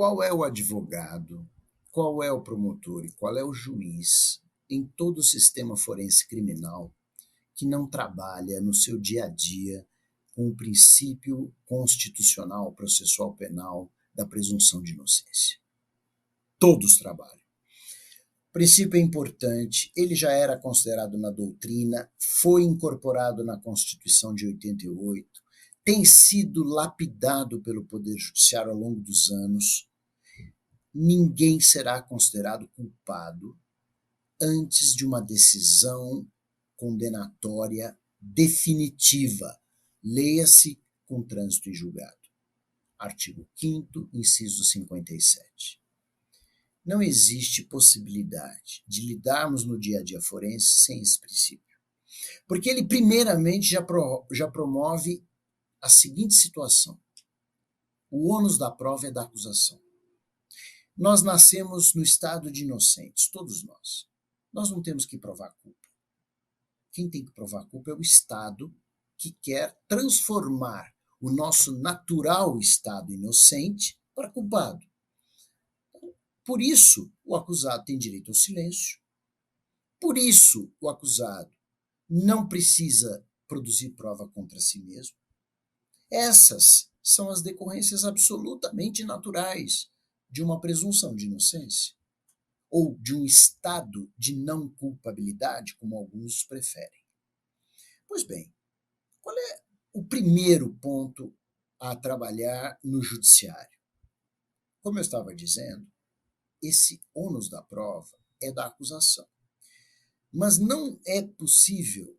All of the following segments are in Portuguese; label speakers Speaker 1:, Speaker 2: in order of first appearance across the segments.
Speaker 1: Qual é o advogado, qual é o promotor e qual é o juiz em todo o sistema forense criminal que não trabalha no seu dia a dia com o princípio constitucional, processual penal da presunção de inocência? Todos trabalham. O princípio é importante, ele já era considerado na doutrina, foi incorporado na Constituição de 88, tem sido lapidado pelo Poder Judiciário ao longo dos anos. Ninguém será considerado culpado antes de uma decisão condenatória definitiva. Leia-se com trânsito em julgado. Artigo 5º, inciso 57. Não existe possibilidade de lidarmos no dia a dia forense sem esse princípio. Porque ele, primeiramente, já promove a seguinte situação. O ônus da prova é da acusação. Nós nascemos no estado de inocentes, todos nós. Nós não temos que provar culpa. Quem tem que provar culpa é o Estado que quer transformar o nosso natural estado inocente para culpado. Por isso, o acusado tem direito ao silêncio. Por isso, o acusado não precisa produzir prova contra si mesmo. Essas são as decorrências absolutamente naturais de uma presunção de inocência ou de um estado de não culpabilidade, como alguns preferem. Pois bem, qual é o primeiro ponto a trabalhar no judiciário? Como eu estava dizendo, esse ônus da prova é da acusação. Mas não é possível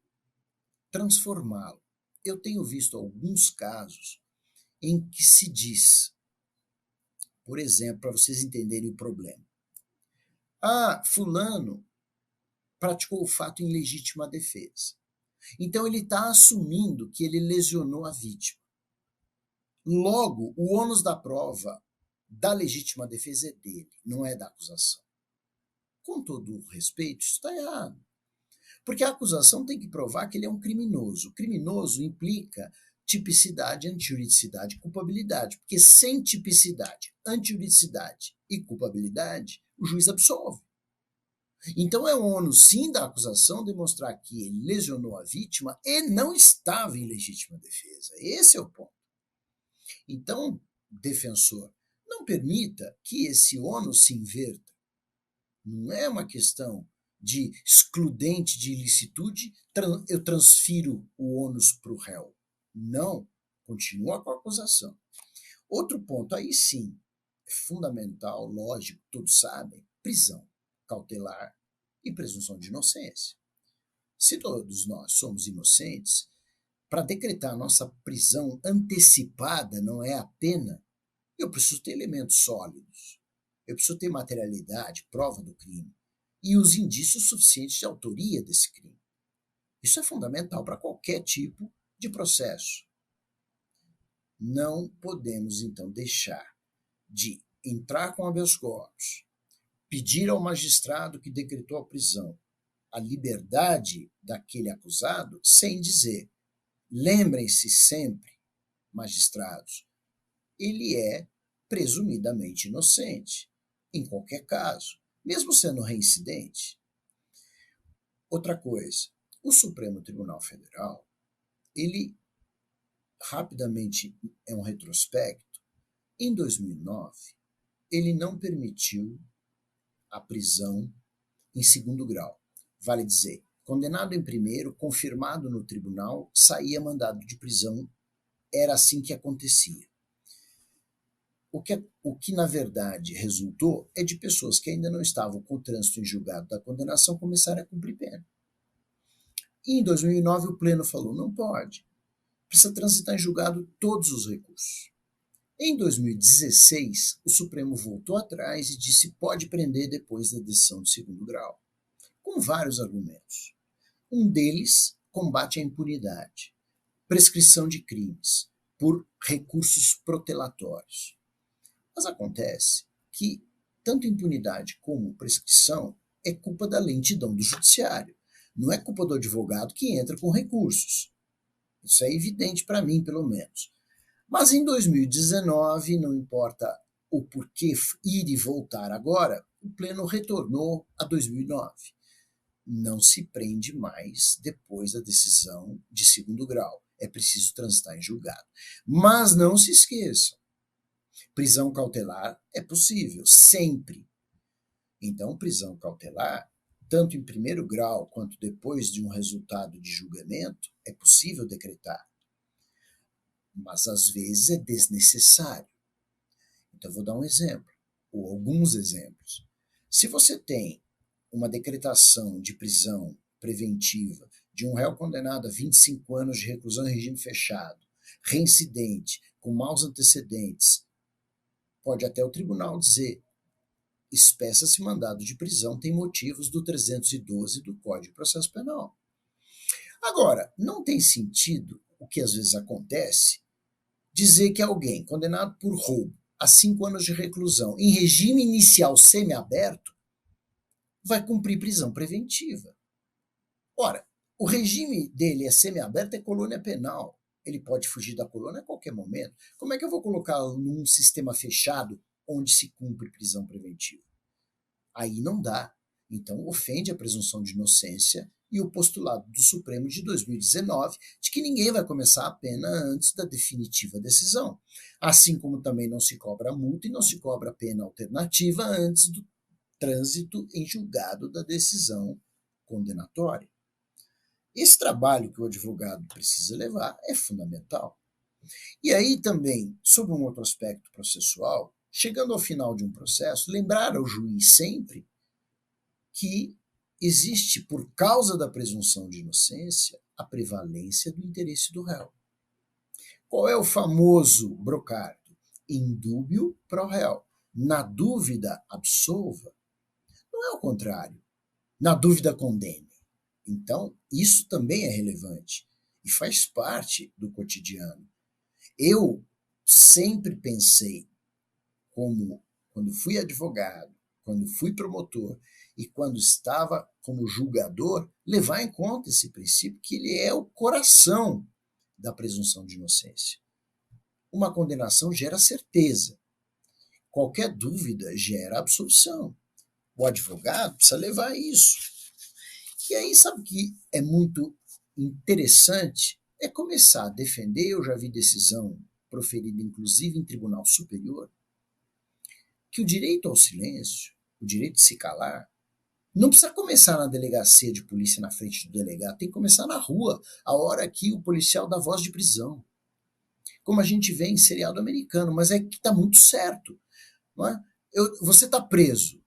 Speaker 1: transformá-lo. Eu tenho visto alguns casos em que se diz, por exemplo, para vocês entenderem o problema. Fulano praticou o fato em legítima defesa. Então ele está assumindo que ele lesionou a vítima. Logo, o ônus da prova da legítima defesa é dele, não é da acusação. Com todo o respeito, isso está errado. Porque a acusação tem que provar que ele é um criminoso. Criminoso implica tipicidade, antijuridicidade e culpabilidade. Porque sem tipicidade, antijuridicidade e culpabilidade, o juiz absolve. Então é um ônus, sim, da acusação demonstrar que ele lesionou a vítima e não estava em legítima defesa. Esse é o ponto. Então, defensor, não permita que esse ônus se inverta. Não é uma questão de excludente de ilicitude, eu transfiro o ônus para o réu. Não, continua com a acusação. Outro ponto, aí sim, é fundamental, lógico, todos sabem, prisão cautelar e presunção de inocência. Se todos nós somos inocentes, para decretar nossa prisão antecipada, não é a pena, eu preciso ter elementos sólidos. Eu preciso ter materialidade, prova do crime e os indícios suficientes de autoria desse crime. Isso é fundamental para qualquer tipo de processo. Não podemos, então, deixar de entrar com habeas corpus, pedir ao magistrado que decretou a prisão a liberdade daquele acusado, sem dizer, lembrem-se sempre, magistrados, ele é presumidamente inocente, em qualquer caso, mesmo sendo reincidente. Outra coisa, o Supremo Tribunal Federal, ele rapidamente é um retrospecto. Em 2009, ele não permitiu a prisão em segundo grau. Vale dizer, condenado em primeiro, confirmado no tribunal, saía mandado de prisão. Era assim que acontecia. O que na verdade resultou é de pessoas que ainda não estavam com o trânsito em julgado da condenação começarem a cumprir pena. E em 2009 o Pleno falou, não pode. Precisa transitar em julgado todos os recursos. Em 2016, o Supremo voltou atrás e disse pode prender depois da decisão de segundo grau, com vários argumentos. Um deles, combate à impunidade, prescrição de crimes por recursos protelatórios. Mas acontece que tanto impunidade como prescrição é culpa da lentidão do judiciário. Não é culpa do advogado que entra com recursos. Isso é evidente para mim, pelo menos. Mas em 2019, não importa o porquê ir e voltar agora, o pleno retornou a 2009. Não se prende mais depois da decisão de segundo grau. É preciso transitar em julgado. Mas não se esqueçam, prisão cautelar é possível, sempre. Então, prisão cautelar, tanto em primeiro grau quanto depois de um resultado de julgamento, é possível decretar. Mas às vezes é desnecessário. Então, eu vou dar um exemplo, ou alguns exemplos. Se você tem uma decretação de prisão preventiva de um réu condenado a 25 anos de reclusão em regime fechado, reincidente, com maus antecedentes, pode até o tribunal dizer: espeça-se mandado de prisão, tem motivos do 312 do Código de Processo Penal. Agora, não tem sentido, o que às vezes acontece, dizer que alguém condenado por roubo a 5 anos de reclusão em regime inicial semiaberto vai cumprir prisão preventiva. Ora, o regime dele é semiaberto, é colônia penal. Ele pode fugir da colônia a qualquer momento. Como é que eu vou colocá-lo num sistema fechado onde se cumpre prisão preventiva? Aí não dá. Então ofende a presunção de inocência e o postulado do Supremo de 2019 de que ninguém vai começar a pena antes da definitiva decisão. Assim como também não se cobra multa e não se cobra pena alternativa antes do trânsito em julgado da decisão condenatória. Esse trabalho que o advogado precisa levar é fundamental. E aí também, sob um outro aspecto processual, chegando ao final de um processo, lembrar ao juiz sempre que existe, por causa da presunção de inocência, a prevalência do interesse do réu. Qual é o famoso brocardo? In dúbio pro réu. Na dúvida, absolva. Não é o contrário. Na dúvida, condene. Então, isso também é relevante e faz parte do cotidiano. Eu sempre pensei, como quando fui advogado, quando fui promotor e quando estava como julgador, levar em conta esse princípio que ele é o coração da presunção de inocência. Uma condenação gera certeza. Qualquer dúvida gera absolução. O advogado precisa levar isso. E aí, sabe o que é muito interessante? É começar a defender, eu já vi decisão proferida inclusive em tribunal superior, que o direito ao silêncio, o direito de se calar, não precisa começar na delegacia de polícia na frente do delegado, tem que começar na rua, a hora que o policial dá voz de prisão. Como a gente vê em seriado americano, mas é que está muito certo. Não é? Você está preso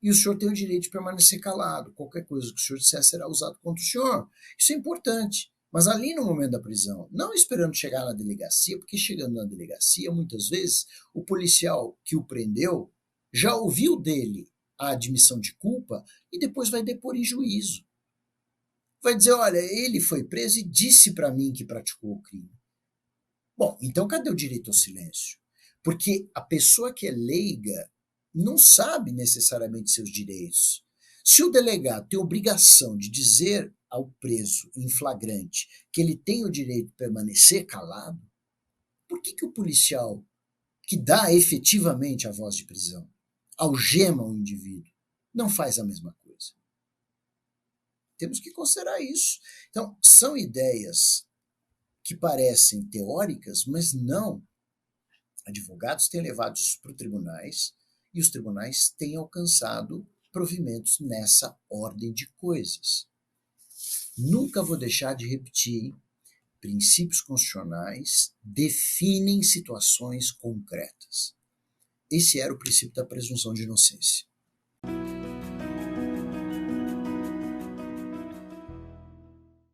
Speaker 1: e o senhor tem o direito de permanecer calado. Qualquer coisa que o senhor disser será usado contra o senhor. Isso é importante. Mas ali no momento da prisão, não esperando chegar na delegacia, porque chegando na delegacia, muitas vezes, o policial que o prendeu já ouviu dele a admissão de culpa e depois vai depor em juízo. Vai dizer: olha, ele foi preso e disse para mim que praticou o crime. Bom, então cadê o direito ao silêncio? Porque a pessoa que é leiga não sabe necessariamente seus direitos. Se o delegado tem obrigação de dizer ao preso em flagrante que ele tem o direito de permanecer calado, por que o policial que dá efetivamente a voz de prisão, algema o indivíduo, não faz a mesma coisa? Temos que considerar isso. Então, são ideias que parecem teóricas, mas não. Advogados têm levado isso para os tribunais e os tribunais têm alcançado provimentos nessa ordem de coisas. Nunca vou deixar de repetir, hein? Princípios constitucionais definem situações concretas. Esse era o princípio da presunção de inocência.